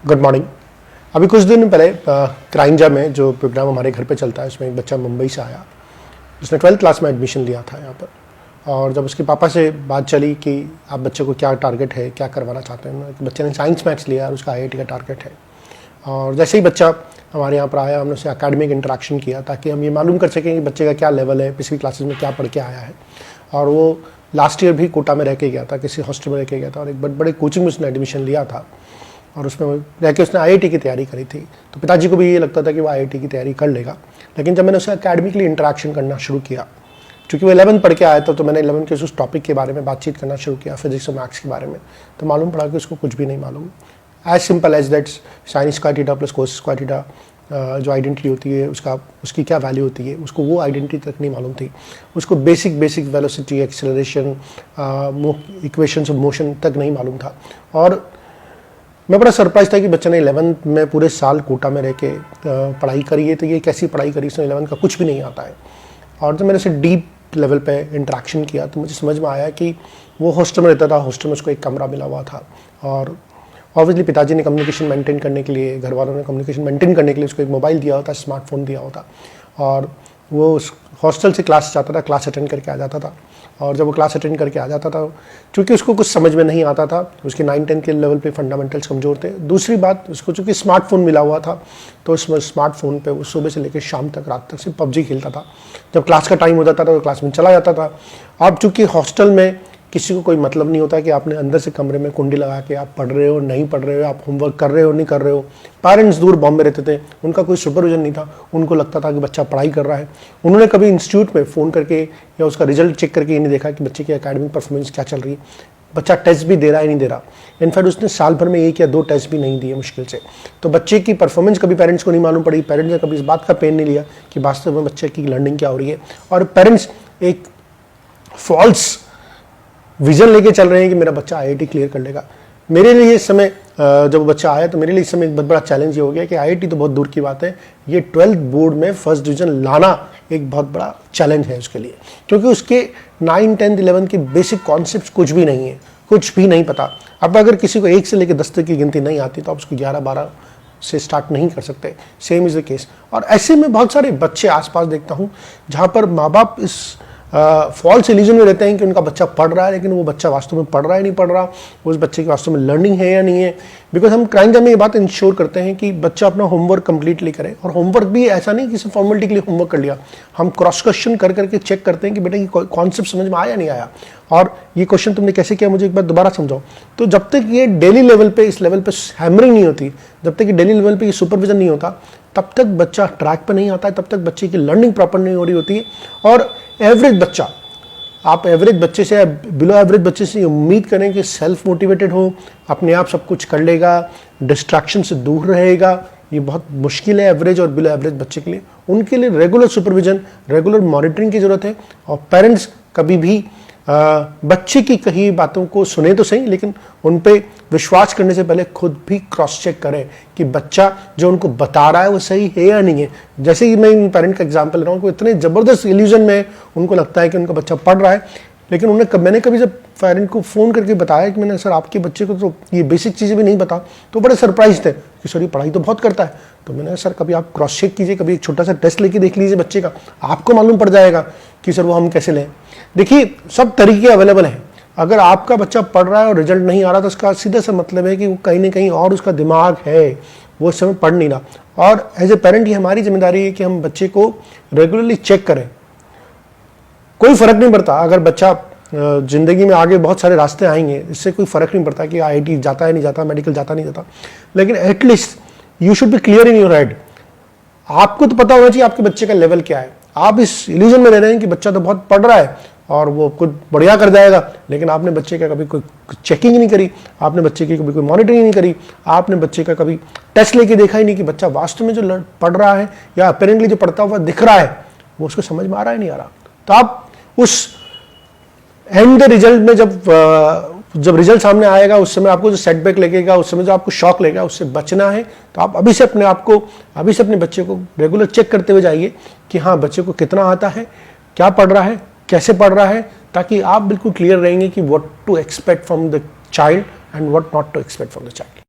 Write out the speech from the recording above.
Good morning. अभी कुछ दिन पहले क्राइंजा में जो प्रोग्राम हमारे घर पे चलता है उसमें एक बच्चा मुंबई से आया। उसने 12th क्लास में एडमिशन लिया था यहाँ पर, और जब उसके पापा से बात चली कि आप बच्चे को क्या टारगेट है, क्या करवाना चाहते हैं, तो बच्चे ने साइंस मैथ्स लिया और उसका IIT का टारगेट है। और जैसे ही बच्चा हमारे यहाँ पर आया, हमने उससे एकेडमिक इंटरेक्शन किया ताकि हम ये मालूम कर सकें कि बच्चे का क्या लेवल है, पिछली क्लासेस में क्या पढ़ के आया है। और वो लास्ट ईयर भी कोटा में रह के गया था, किसी हॉस्टल में रह के गया था, और एक बड़े कोचिंग में उसने एडमिशन लिया था और उसमें रह के उसने IIT की तैयारी करी थी। तो पिताजी को भी ये लगता था कि वो IIT की तैयारी कर लेगा। लेकिन जब मैंने उससे एकेडमिकली इंटरेक्शन करना शुरू किया, क्योंकि वो 11th पढ़ के आया था, तो मैंने 11th के उस टॉपिक के बारे में बातचीत करना शुरू किया, फिजिक्स और मैथ्स के बारे में, तो मालूम पड़ा कि उसको कुछ भी नहीं मालूम। As simple as that sine square theta plus cos square theta जो आइडेंटिटी होती है उसकी क्या वैल्यू होती है, उसको वो आइडेंटिटी तक नहीं मालूम थी। उसको basic velocity, acceleration, equations of motion तक नहीं मालूम था। और मैं बड़ा सरप्राइज था कि बच्चे ने 11th में पूरे साल कोटा में रह के पढ़ाई करी है, तो ये कैसी पढ़ाई करी, इसने 11th का कुछ भी नहीं आता है। और जब मैंने उसे डीप लेवल पे इंटरेक्शन किया तो मुझे समझ में आया कि वो हॉस्टल में रहता था, हॉस्टल में उसको एक कमरा मिला हुआ था, और ऑब्वियसली पिताजी ने कम्युनिकेशन मेंटेन करने के लिए, घर वालों ने कम्युनिकेशन मेंटेन करने के लिए उसको एक मोबाइल दिया होता, स्मार्टफोन दिया होता, और वो उस हॉस्टल से क्लास जाता था, क्लास अटेंड करके आ जाता था। और जब वो क्लास अटेंड करके आ जाता था, चूँकि उसको कुछ समझ में नहीं आता था, उसके 9-10 के लेवल पे फंडामेंटल्स कमज़ोर थे। दूसरी बात, उसको चूँकि स्मार्टफोन मिला हुआ था, तो उस स्मार्टफोन पे वो सुबह से लेकर शाम तक, रात तक सिर्फ PUBG खेलता था। जब क्लास का टाइम होता था तो क्लास में चला जाता था। अब चूँकि हॉस्टल में किसी को कोई मतलब नहीं होता कि आपने अंदर से कमरे में कुंडी लगा के आप पढ़ रहे हो, नहीं पढ़ रहे हो, आप होमवर्क कर रहे हो, नहीं कर रहे हो। पेरेंट्स दूर बॉम्बे रहते थे, उनका कोई सुपरविजन नहीं था, उनको लगता था कि बच्चा पढ़ाई कर रहा है। उन्होंने कभी इंस्टीट्यूट में फ़ोन करके या उसका रिजल्ट चेक करके ये नहीं देखा कि बच्चे की एकेडमिक परफॉर्मेंस क्या चल रही है, बच्चा टेस्ट भी दे रहा है नहीं दे रहा। इनफैक्ट उसने साल भर में 1 या 2 टेस्ट भी नहीं दिए मुश्किल से। तो बच्चे की परफॉर्मेंस कभी पेरेंट्स को नहीं मालूम पड़ी, पेरेंट्स ने कभी इस बात का पेन नहीं लिया कि वास्तव में बच्चे की लर्निंग क्या हो रही है। और पेरेंट्स एक फॉल्स विजन लेके चल रहे हैं कि मेरा बच्चा IIT क्लियर कर लेगा। मेरे लिए इस समय जब बच्चा आया तो मेरे लिए इस समय एक बहुत बड़ा चैलेंज ये हो गया कि IIT तो बहुत दूर की बात है, ये 12th बोर्ड में फर्स्ट डिवीजन लाना एक बहुत बड़ा चैलेंज है उसके लिए, क्योंकि उसके 9, 10, 11 के बेसिक कॉन्सेप्ट कुछ भी नहीं है, कुछ भी नहीं पता। अब अगर किसी को 1 से लेकर 10 तक की गिनती नहीं आती तो आप उसको 11-12 से स्टार्ट नहीं कर सकते। Same is the case. और ऐसे में बहुत सारे बच्चे आसपास देखता हूँ जहाँ पर माँ बाप इस फॉल्स इल्यूजन में रहते हैं कि उनका बच्चा पढ़ रहा है, लेकिन वो बच्चा वास्तव में पढ़ रहा है नहीं पढ़ रहा, उस बच्चे की वास्तव में लर्निंग है या नहीं है। बिकॉज हम क्राइंजा में ये बात इंश्योर करते हैं कि बच्चा अपना होमवर्क कंप्लीटली करे, और होमवर्क भी ऐसा नहीं कि सिर्फ फॉर्मेलिटी के लिए होमवर्क कर लिया, हम क्रॉस क्वेश्चन कर करके चेक करते हैं कि बेटा ये कॉन्सेप्ट समझ में आया नहीं आया, और ये क्वेश्चन तुमने कैसे किया, मुझे एक बार दोबारा समझाओ। तो जब तक ये डेली लेवल पे, इस लेवल पे हैमरिंग नहीं होती, जब तक ये डेली लेवल पे ये सुपरविजन नहीं होता, तब तक बच्चा ट्रैक पे नहीं आता है, तब तक बच्चे की लर्निंग प्रॉपर नहीं हो रही होती है। और एवरेज बच्चा, आप एवरेज बच्चे से, बिलो एवरेज बच्चे से उम्मीद करें कि सेल्फ मोटिवेटेड हो, अपने आप सब कुछ कर लेगा, डिस्ट्रैक्शन से दूर रहेगा, ये बहुत मुश्किल है एवरेज और बिलो एवरेज बच्चे के लिए। उनके लिए रेगुलर सुपरविजन, रेगुलर मॉनिटरिंग की ज़रूरत है। और पेरेंट्स कभी भी बच्चे की कही बातों को सुने तो सही, लेकिन उन पे विश्वास करने से पहले खुद भी क्रॉस चेक करें कि बच्चा जो उनको बता रहा है वो सही है या नहीं है। जैसे कि मैं इन पेरेंट का एग्जांपल ले रहा हूँ कि इतने ज़बरदस्त इल्यूजन में उनको लगता है कि उनका बच्चा पढ़ रहा है, लेकिन मैंने कभी जब पेरेंट को फ़ोन करके बताया कि मैंने सर आपके बच्चे को तो ये बेसिक चीज़ें भी नहीं बता, तो बड़े सरप्राइज थे कि सर ये पढ़ाई तो बहुत करता है। तो मैंने सर कभी आप क्रॉस चेक कीजिए, कभी एक छोटा सा टेस्ट लेके देख लीजिए बच्चे का, आपको मालूम पड़ जाएगा कि सर वो हम कैसे लें। देखिए, सब तरीके अवेलेबल हैं। अगर आपका बच्चा पढ़ रहा है और रिजल्ट नहीं आ रहा, तो उसका सीधा सा मतलब है कि वो कहीं ना कहीं और उसका दिमाग है, वो इस समय पढ़ नहीं रहा। और एज ए पेरेंट ये हमारी जिम्मेदारी है कि हम बच्चे को रेगुलरली चेक करें। कोई फर्क नहीं पड़ता अगर बच्चा जिंदगी में आगे बहुत सारे रास्ते आएंगे, इससे कोई फर्क नहीं पड़ता कि IIT जाता है नहीं जाता, मेडिकल जाता नहीं जाता, लेकिन at least you should be clear in your head. आपको तो पता होना चाहिए आपके बच्चे का लेवल क्या है। आप इस इल्यूजन में रह रहे हैं कि बच्चा तो बहुत पढ़ रहा है और वो कुछ बढ़िया कर जाएगा, लेकिन आपने बच्चे का कभी कोई चेकिंग नहीं करी, आपने बच्चे की कभी कोई मॉनिटरिंग नहीं करी, आपने बच्चे का कभी टेस्ट लेके देखा ही नहीं कि बच्चा वास्तव में जो पढ़ रहा है या अपेरेंटली जो पढ़ता हुआ दिख रहा है वो उसको समझ में आ रहा है नहीं आ रहा। तो आप उस एंड रिजल्ट में जब रिजल्ट सामने आएगा, उस समय आपको जो सेटबैक लगेगा, उस समय जो आपको शॉक लगेगा, उससे बचना है। तो आप अभी से अपने बच्चे को रेगुलर चेक करते हुए जाइए कि हाँ बच्चे को कितना आता है, क्या पढ़ रहा है, कैसे पढ़ रहा है, ताकि आप बिल्कुल क्लियर रहेंगे कि what to expect from the child and what not to expect from the child.